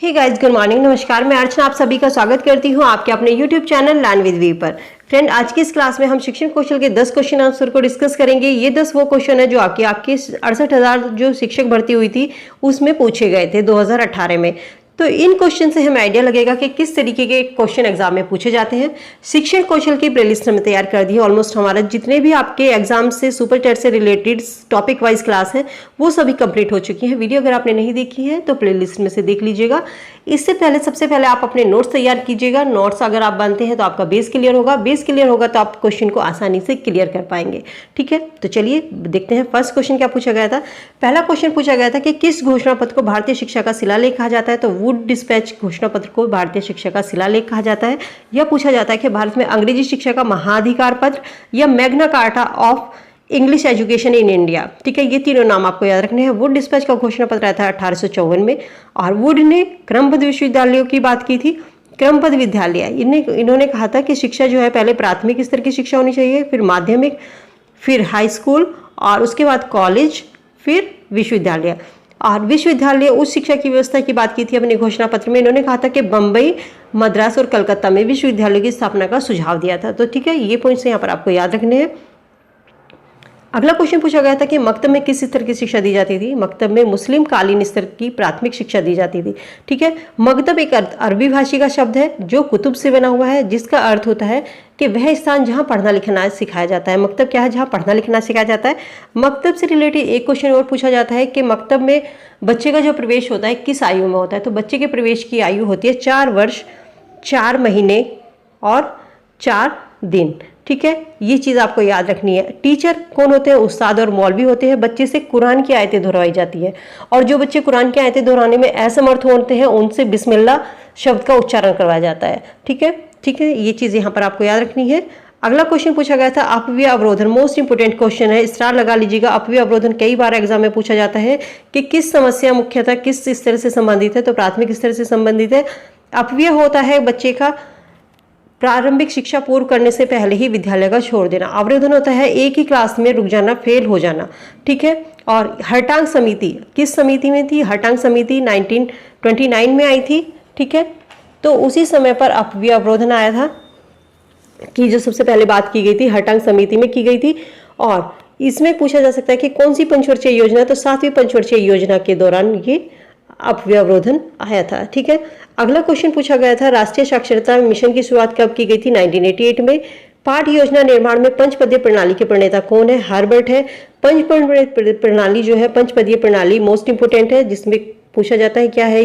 Hey guys, good morning, नमस्कार। मैं अर्चना आप सभी का स्वागत करती हूं आपके अपने YouTube channel learn with V पर। फ्रेंड, आज की इस क्लास में हम शिक्षण कौशल के 10 क्वेश्चन आंसर को डिस्कस करेंगे। ये 10 वो क्वेश्चन है जो आपके 68,000 जो शिक्षक भर्ती हुई थी उसमें पूछे गए थे 2018 में। तो इन क्वेश्चन से हमें आइडिया लगेगा कि किस तरीके के क्वेश्चन एग्जाम में पूछे जाते हैं। शिक्षण कौशल की प्लेलिस्ट हमने तैयार कर दी है। ऑलमोस्ट हमारा जितने भी आपके एग्जाम से सुपर टेट से रिलेटेड टॉपिक वाइज क्लास है वो सभी कंप्लीट हो चुकी हैं। वीडियो अगर आपने नहीं देखी है तो प्लेलिस्ट में से देख लीजिएगा। इससे पहले सबसे पहले आप अपने नोट्स तैयार कीजिएगा। नोट्स अगर आप बनते हैं तो आपका बेस क्लियर होगा। बेस क्लियर होगा तो आप क्वेश्चन को आसानी से क्लियर कर पाएंगे। ठीक है, तो चलिए देखते हैं फर्स्ट क्वेश्चन क्या पूछा गया था। पहला क्वेश्चन पूछा गया था कि किस घोषणा पत्र को भारतीय शिक्षा का शिलालेख कहा जाता है। तो वुड डिस्पैच घोषणा पत्र को भारतीय शिक्षा का शिलालेख कहा जाता है। यह पूछा जाता है कि भारत में अंग्रेजी शिक्षा का महाधिकार पत्र या Magna carta of English education in India. ठीक है, ये तीनों नाम आपको याद रखने हैं। वुड डिस्पैच का घोषणा पत्र आया था 1854 में और वुड ने क्रमबद्ध विश्वविद्यालयों की बात की थी। क्रमबद्ध विद्यालय इन्होंने कहा था कि शिक्षा जो है पहले प्राथमिक स्तर की शिक्षा होनी चाहिए, फिर माध्यमिक, फिर हाई स्कूल और उसके बाद कॉलेज, फिर विश्वविद्यालय। और विश्वविद्यालय उच्च शिक्षा की व्यवस्था की बात की थी अपने घोषणा पत्र में। इन्होंने कहा था कि बम्बई, मद्रास और कलकत्ता में विश्वविद्यालयों की स्थापना का सुझाव दिया था। तो ठीक है, ये पॉइंट्स यहाँ पर आपको याद रखने हैं। अगला क्वेश्चन पूछा गया था कि मकतब में किस स्तर की शिक्षा दी जाती थी। मकतब में मुस्लिम कालीन स्तर की प्राथमिक शिक्षा दी जाती थी। ठीक है, मकतब एक अरबी भाषी का शब्द है जो कुतुब से बना हुआ है, जिसका अर्थ होता है कि वह स्थान जहां पढ़ना लिखना सिखाया जाता है। मकतब क्या है? जहां पढ़ना लिखना सिखाया जाता है। मकतब से रिलेटेड एक क्वेश्चन और पूछा जाता है कि मकतब में बच्चे का जो प्रवेश होता है किस आयु में होता है। तो बच्चे के प्रवेश की आयु होती है 4 वर्ष 4 महीने और 4 दिन। ठीक है, ये चीज़ आपको याद रखनी है। टीचर कौन होते हैं? उस्ताद और मौलवी होते हैं। बच्चे से कुरान की आयतें दोहराई जाती है और जो बच्चे कुरान की आयतें दोहराने में असमर्थ होते हैं उनसे बिस्मिल्लाह शब्द का उच्चारण करवाया जाता है। ठीक है, ठीक है, ये चीज़ यहाँ पर आपको याद रखनी है। अगला क्वेश्चन पूछा गया था अपव्यय अवरोधन। मोस्ट इंपोर्टेंट क्वेश्चन है, स्टार लगा लीजिएगा। अपव्यय अवरोधन कई बार एग्जाम में पूछा जाता है कि किस समस्या मुख्यतः किस स्तर से संबंधित है। तो प्राथमिक स्तर से संबंधित है। अपव्यय होता है बच्चे का प्रारंभिक शिक्षा पूर्ण करने से पहले ही विद्यालय का छोड़ देना। अवरोधन होता है एक ही क्लास में रुक जाना, फेल हो जाना। ठीक है, और हरटांग समिति किस समिति में थी? हरटांग समिति 1929 में आई थी। ठीक है, तो उसी समय पर अपव्यय अवरोधन आया था कि जो सबसे पहले बात की गई थी हरटांग समिति में की गई थी। और इसमें पूछा जा सकता है कि कौन सी पंचवर्षीय योजना? तो 7वीं पंचवर्षीय योजना के दौरान ये अपव्यय अवरोधन आया था। ठीक है, अगला क्वेश्चन पूछा गया था राष्ट्रीय साक्षरता मिशन की शुरुआत कब की गई थी? 1988 में। पाठ योजना निर्माण में पंचपदीय प्रणाली के प्रणेता कौन है? हर्बर्ट है। पंचपदीय प्रणाली जो है, पंचपदीय प्रणाली मोस्ट इंपोर्टेंट है, जिसमें पूछा जाता है क्या है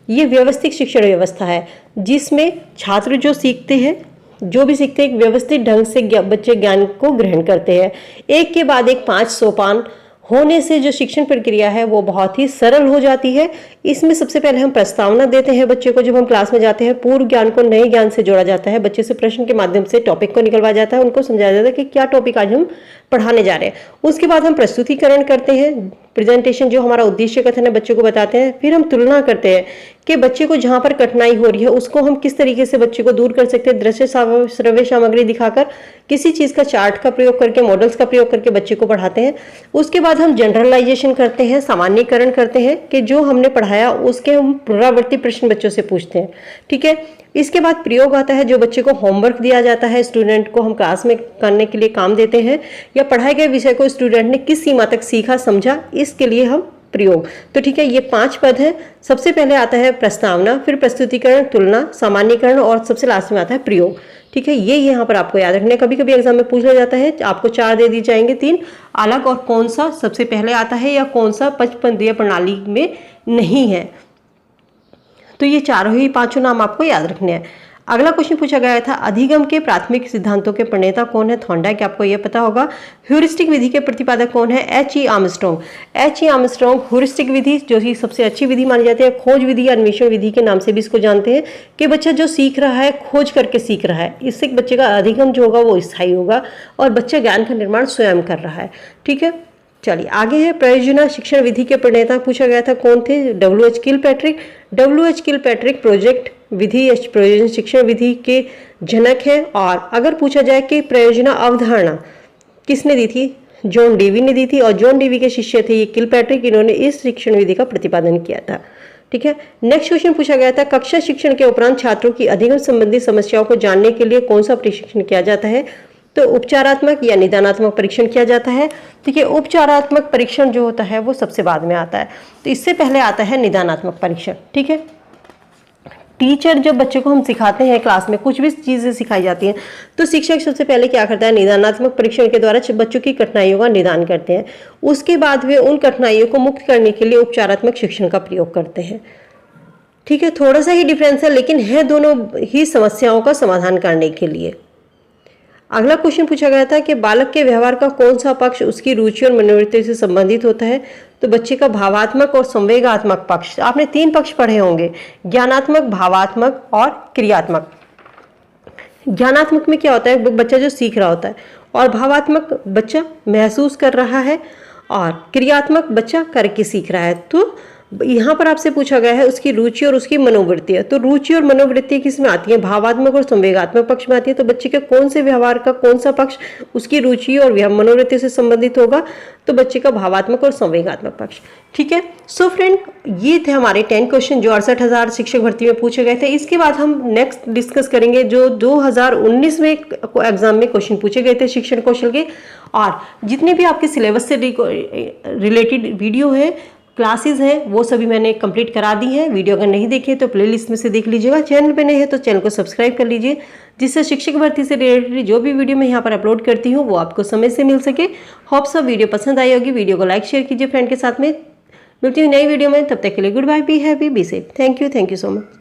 ये व्यवस्थित शिक्षण व्यवस्था है जिसमें छात्र जो सीखते हैं, जो भी सीखते हैं, एक व्यवस्थित ढंग से बच्चे ज्ञान को ग्रहण करते हैं। एक के बाद एक 5 सोपान होने से जो शिक्षण प्रक्रिया है वो बहुत ही सरल हो जाती है। इसमें सबसे पहले हम प्रस्तावना देते हैं बच्चे को। जब हम क्लास में जाते हैं पूर्व ज्ञान को नए ज्ञान से जोड़ा जाता है। बच्चे से प्रश्न के माध्यम से टॉपिक को निकलवाया जाता है, उनको समझाया जाता है कि क्या टॉपिक आज हम पढ़ाने जा रहे हैं। उसके बाद हम प्रस्तुतिकरण करते हैं, प्रेजेंटेशन, जो हमारा उद्देश्य कथन है बच्चों को बताते हैं। फिर हम तुलना करते हैं कि बच्चे को जहां पर कठिनाई हो रही है उसको हम किस तरीके से बच्चे को दूर कर सकते हैं। दृश्य श्रव्य सामग्री दिखाकर, किसी चीज का चार्ट का प्रयोग करके, मॉडल्स का प्रयोग करके बच्चे को पढ़ाते हैं। उसके बाद हम जनरलाइजेशन करते हैं, सामान्यीकरण करते हैं कि जो हमने पढ़ाया उसके हम पुनरावृत्ति प्रश्न बच्चों से पूछते हैं। ठीक है, इसके बाद प्रयोग आता है, जो बच्चे को होमवर्क दिया जाता है। स्टूडेंट को हम क्लास में करने के लिए काम देते हैं या पढ़ाए गए विषय को स्टूडेंट ने किस सीमा तक सीखा समझा, इसके लिए हम प्रयोग। तो ठीक है, ये 5 पद हैं। सबसे पहले आता है प्रस्तावना, फिर प्रस्तुतिकरण, तुलना, सामान्यीकरण और सबसे लास्ट में आता है प्रयोग। ठीक है, ये यहाँ पर आपको याद रखना है। कभी कभी एग्जाम में पूछा जाता है, आपको 4 दे दी जाएंगे, 3 अलग और कौन सा सबसे पहले आता है या कौन सा पंचपदीय प्रणाली में नहीं है। तो ये चारों ही 5 नाम आपको याद रखने हैं। अगला क्वेश्चन पूछा गया था अधिगम के प्राथमिक सिद्धांतों के प्रणेता कौन है? थॉर्नडाइक, आपको यह पता होगा। ह्यूरिस्टिक विधि के प्रतिपादक कौन है? H.E. Armstrong. H.E. Armstrong heuristic विधि जो कि सबसे अच्छी विधि मानी जाती है, खोज विधि या अन्वेषण विधि के नाम से भी इसको जानते हैं, कि बच्चा जो सीख रहा है खोज करके सीख रहा है। इससे बच्चे का अधिगम जो होगा वो स्थायी होगा और बच्चा ज्ञान का निर्माण स्वयं कर रहा है। ठीक है, चलिए आगे है परियोजना शिक्षण विधि के प्रणेता पूछा गया था कौन थे? W.H. Kilpatrick. W.H. Kilpatrick project विधि या प्रयोजन शिक्षण विधि के जनक है। और अगर पूछा जाए कि प्रयोजना अवधारणा किसने दी थी? जॉन डेवी ने दी थी और जॉन डेवी के शिष्य थे ये किलपैट्रिक। इन्होंने इस शिक्षण विधि का प्रतिपादन किया था। ठीक है। नेक्स्ट क्वेश्चन पूछा गया था, कक्षा शिक्षण के उपरांत छात्रों की अधिगम संबंधी समस्याओं को जानने के लिए कौन सा प्रशिक्षण किया जाता है? तो उपचारात्मक या निदानात्मक परीक्षण किया जाता है। देखिए, उपचारात्मक परीक्षण जो होता है वो सबसे बाद में आता है, तो इससे पहले आता है निदानात्मक परीक्षण। ठीक है, टीचर जब बच्चे को हम सिखाते हैं, क्लास में कुछ भी चीज़ें सिखाई जाती हैं, तो शिक्षक सबसे पहले क्या करता है, निदानात्मक परीक्षण के द्वारा बच्चों की कठिनाइयों का निदान करते हैं। उसके बाद वे उन कठिनाइयों को मुक्त करने के लिए उपचारात्मक शिक्षण का प्रयोग करते हैं। ठीक है, थोड़ा सा ही डिफरेंस है, लेकिन है दोनों ही समस्याओं का समाधान करने के लिए। अगला क्वेश्चन पूछा गया था कि बालक के व्यवहार का कौन सा पक्ष उसकी रुचि और मनोवृत्ति से संबंधित होता है? तो बच्चे का भावात्मक और संवेगात्मक पक्ष। आपने 3 पक्ष पढ़े होंगे, ज्ञानात्मक, भावात्मक और क्रियात्मक। ज्ञानात्मक में क्या होता है, बच्चा जो सीख रहा होता है, और भावात्मक बच्चा महसूस कर रहा है, और क्रियात्मक बच्चा करके सीख रहा है। तो यहाँ पर आपसे पूछा गया है उसकी रुचि और उसकी मनोवृत्ति है, तो रुचि और मनोवृत्ति किस में आती है? भावात्मक और संवेगात्मक पक्ष में आती है। तो बच्चे के कौन से व्यवहार का कौन सा पक्ष उसकी रुचि और मनोवृत्ति से संबंधित होगा? तो बच्चे का भावात्मक और संवेगात्मक पक्ष। ठीक है, सो फ्रेंड, ये थे हमारे 10 क्वेश्चन जो 68,000 शिक्षक भर्ती में पूछे गए थे। इसके बाद हम नेक्स्ट डिस्कस करेंगे जो 2019 में एग्जाम में क्वेश्चन पूछे गए थे शिक्षण कौशल के, और जितने भी आपके सिलेबस से रिलेटेड वीडियो है, क्लासेस हैं, वो सभी मैंने कंप्लीट करा दी हैं। वीडियो अगर नहीं देखे तो प्लेलिस्ट में से देख लीजिएगा। चैनल पे नए हैं तो चैनल को सब्सक्राइब कर लीजिए, जिससे शिक्षक भर्ती से रिलेटेड जो भी वीडियो मैं यहाँ पर अपलोड करती हूँ वो आपको समय से मिल सके। होप सब वीडियो पसंद आई होगी। वीडियो को लाइक शेयर कीजिए फ्रेंड के साथ में। मिलती हूँ नई वीडियो में, तब तक के लिए good bye, be happy, be safe. Thank you so much.